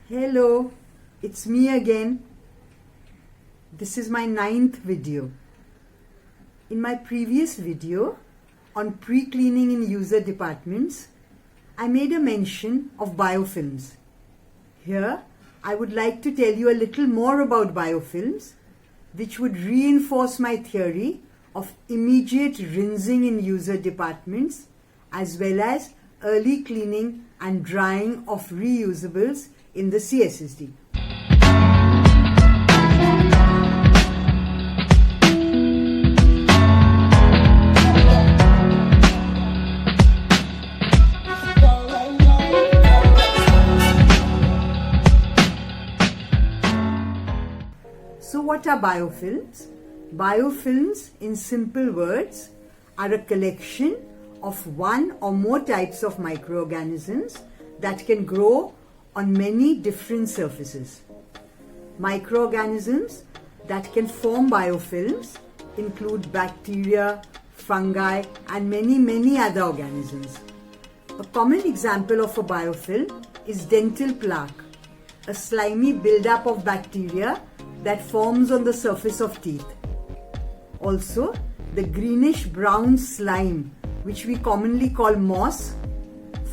Hello, it's me again. This is my 9th video. In my previous video on pre-cleaning in user departments, I made a mention of biofilms. Here, I would like to tell you a little more about biofilms, which would reinforce my theory of immediate rinsing in user departments, as well as early cleaning and drying of reusables in the CSSD. So what are biofilms? Biofilms, in simple words, are a collection of one or more types of microorganisms that can grow on many different surfaces. Microorganisms that can form biofilms include bacteria, fungi, and many other organisms. A common example of a biofilm is dental plaque, a slimy buildup of bacteria that forms on the surface of teeth. Also, the greenish-brown slime, which we commonly call moss,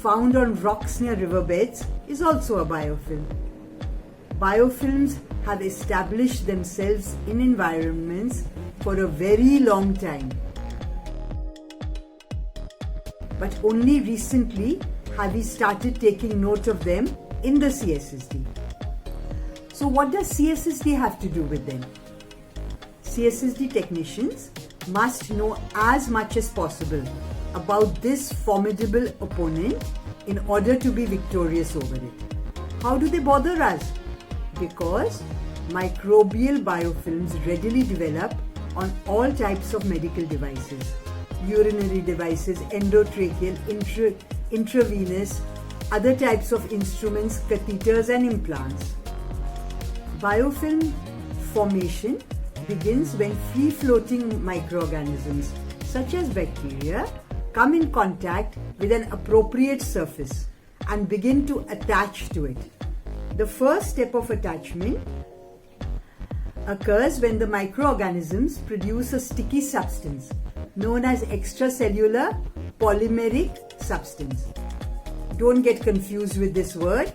found on rocks near riverbeds, is also a biofilm. Biofilms have established themselves in environments for a very long time. But only recently have we started taking note of them in the CSSD. So what does CSSD have to do with them? CSSD technicians must know as much as possible about this formidable opponent in order to be victorious over it. How do they bother us? Because microbial biofilms readily develop on all types of medical devices, urinary devices, endotracheal, intravenous, other types of instruments, catheters and implants. Biofilm formation begins when free-floating microorganisms such as bacteria come in contact with an appropriate surface and begin to attach to it. The first step of attachment occurs when the microorganisms produce a sticky substance known as extracellular polymeric substance. Don't get confused with this word.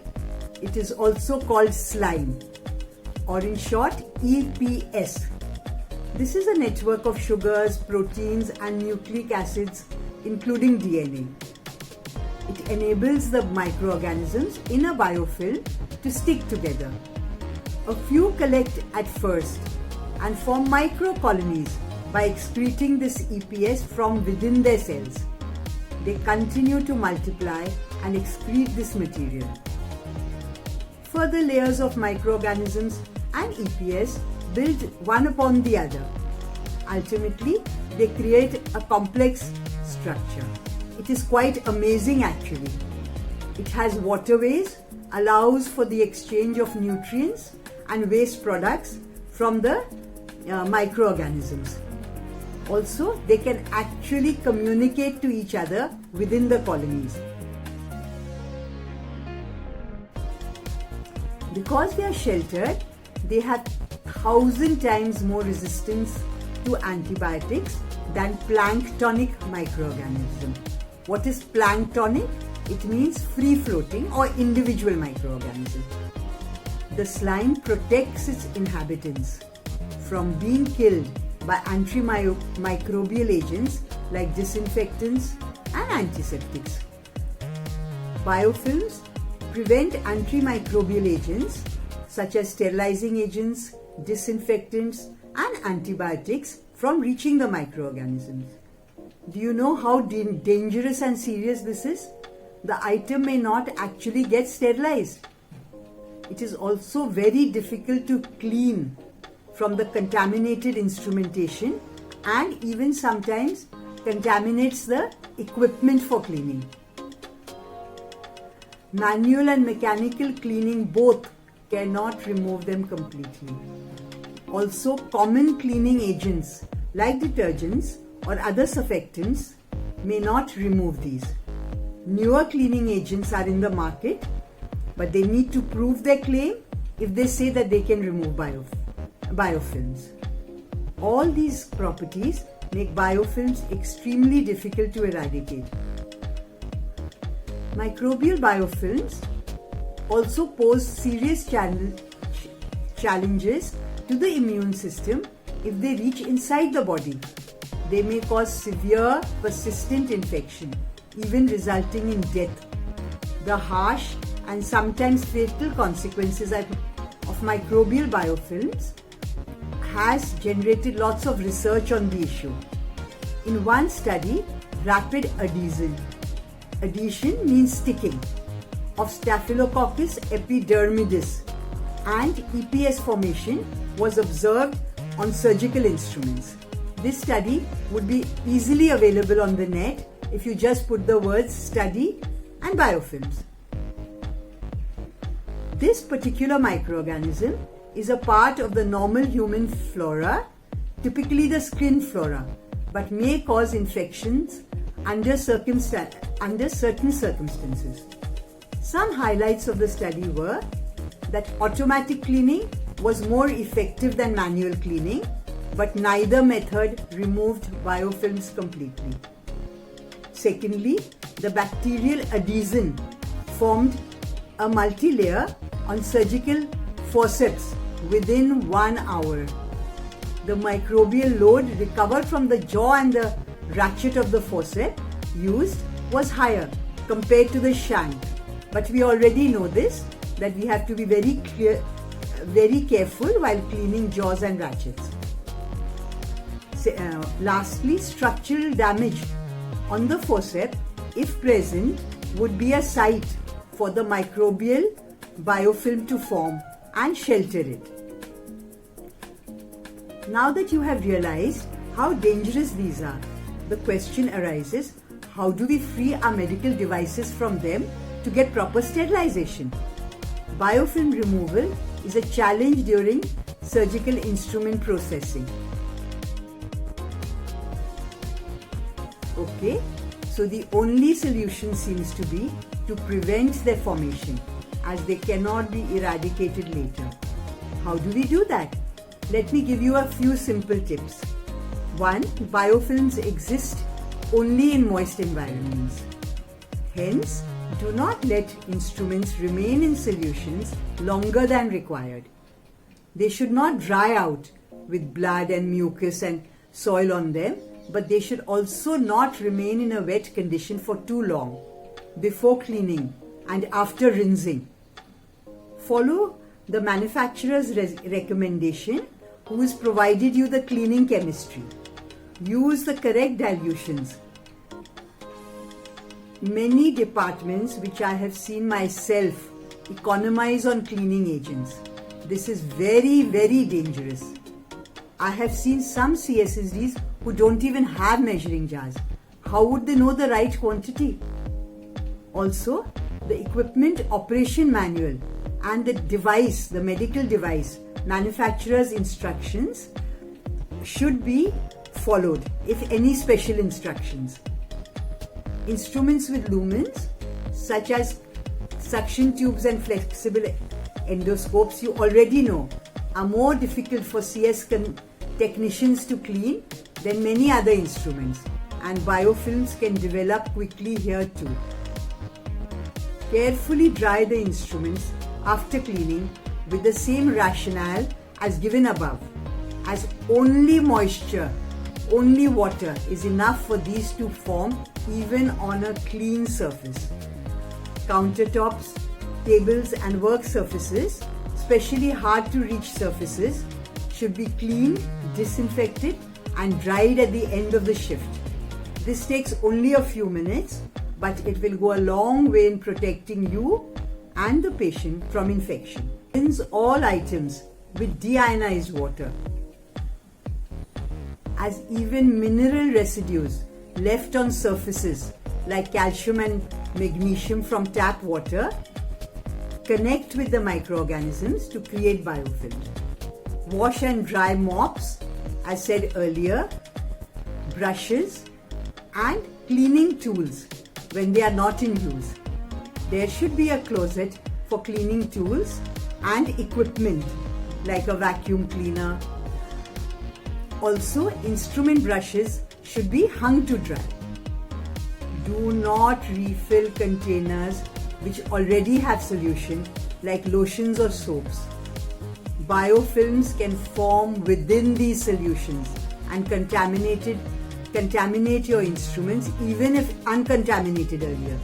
It is also called slime, or in short, EPS. This is a network of sugars, proteins and nucleic acids, including DNA. It enables the microorganisms in a biofilm to stick together. A few collect at first and form microcolonies by excreting this EPS from within their cells. They continue to multiply and excrete this material. Further layers of microorganisms and EPS build one upon the other. Ultimately, they create a complex structure. It is quite amazing actually. It has waterways, allows for the exchange of nutrients and waste products from the microorganisms. Also, they can actually communicate to each other within the colonies. Because they are sheltered, they have 1,000 times more resistance to antibiotics than planktonic microorganisms. What is planktonic? It means free-floating or individual microorganism. The slime protects its inhabitants from being killed by antimicrobial agents like disinfectants and antiseptics. Biofilms prevent antimicrobial agents such as sterilizing agents, disinfectants and antibiotics from reaching the microorganisms. Do you know how dangerous and serious this is? The item may not actually get sterilized. It is also very difficult to clean from the contaminated instrumentation and even sometimes contaminates the equipment for cleaning. Manual and mechanical cleaning both cannot remove them completely. Also, common cleaning agents like detergents or other surfactants may not remove these. Newer cleaning agents are in the market but they need to prove their claim if they say that they can remove biofilms. All these properties make biofilms extremely difficult to eradicate. Microbial biofilms also pose serious challenges to the immune system if they reach inside the body. They may cause severe, persistent infection, even resulting in death. The harsh and sometimes fatal consequences of microbial biofilms has generated lots of research on the issue. In one study, rapid adhesion means sticking, of Staphylococcus epidermidis and EPS formation was observed on surgical instruments. This study would be easily available on the net if you just put the words study and biofilms. This particular microorganism is a part of the normal human flora, typically the skin flora, but may cause infections under certain circumstances. Some highlights of the study were that automatic cleaning was more effective than manual cleaning, but neither method removed biofilms completely. Secondly, the bacterial adhesion formed a multi-layer on surgical forceps within 1 hour. The microbial load recovered from the jaw and the ratchet of the forceps used was higher compared to the shank. But we already know this, that we have to be very careful while cleaning jaws and ratchets. Lastly, structural damage on the forceps, if present, would be a site for the microbial biofilm to form and shelter it. Now that you have realized how dangerous these are, the question arises, how do we free our medical devices from them to get proper sterilization? Biofilm removal is a challenge during surgical instrument processing. Okay, so the only solution seems to be to prevent their formation, as they cannot be eradicated later. How do we do that? Let me give you a few simple tips. 1. Biofilms exist only in moist environments. Hence, do not let instruments remain in solutions longer than required. They should not dry out with blood and mucus and soil on them, but they should also not remain in a wet condition for too long before cleaning and after rinsing. Follow the manufacturer's recommendation who has provided you the cleaning chemistry. Use the correct dilutions. Many departments which I have seen myself economize on cleaning agents. This is very, very dangerous. I have seen some CSSDs who don't even have measuring jars. How would they know the right quantity? Also, the equipment operation manual and the device, the medical device manufacturer's instructions should be followed, if any special instructions. Instruments with lumens, such as suction tubes and flexible endoscopes, you already know, are more difficult for CS technicians to clean than many other instruments, and biofilms can develop quickly here too. Carefully dry the instruments after cleaning with the same rationale as given above, as only moisture, only water is enough for these to form even on a clean surface. Countertops, tables and work surfaces, especially hard to reach surfaces, should be cleaned, disinfected and dried at the end of the shift. This takes only a few minutes, but it will go a long way in protecting you and the patient from infection. Rinse all items with deionized water, as even mineral residues left on surfaces like calcium and magnesium from tap water connect with the microorganisms to create biofilms. Wash and dry mops, as said earlier, brushes and cleaning tools when they are not in use. There should be a closet for cleaning tools and equipment like a vacuum cleaner. Also, instrument brushes should be hung to dry. Do not refill containers which already have solution like lotions or soaps. Biofilms can form within these solutions and contaminate your instruments even if uncontaminated earlier.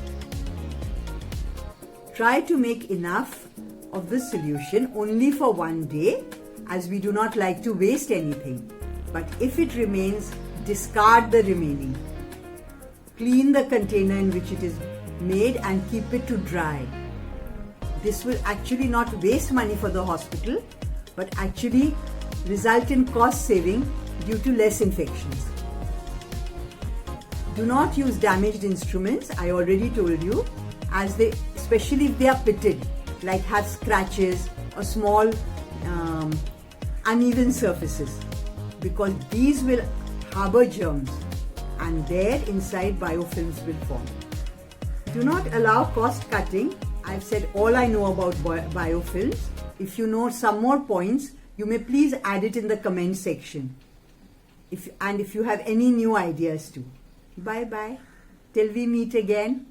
Try to make enough of the solution only for one day, as we do not like to waste anything. But if it remains, discard the remaining. Clean the container in which it is made and keep it to dry. This will actually not waste money for the hospital, but actually result in cost saving due to less infections. Do not use damaged instruments, I already told you, especially if they are pitted, like have scratches or small uneven surfaces, because these will harbor germs and there inside biofilms will form. Do not allow cost cutting. I've said all I know about biofilms. If you know some more points, you may please add it in the comment section. If you have any new ideas too. Bye bye. Till we meet again.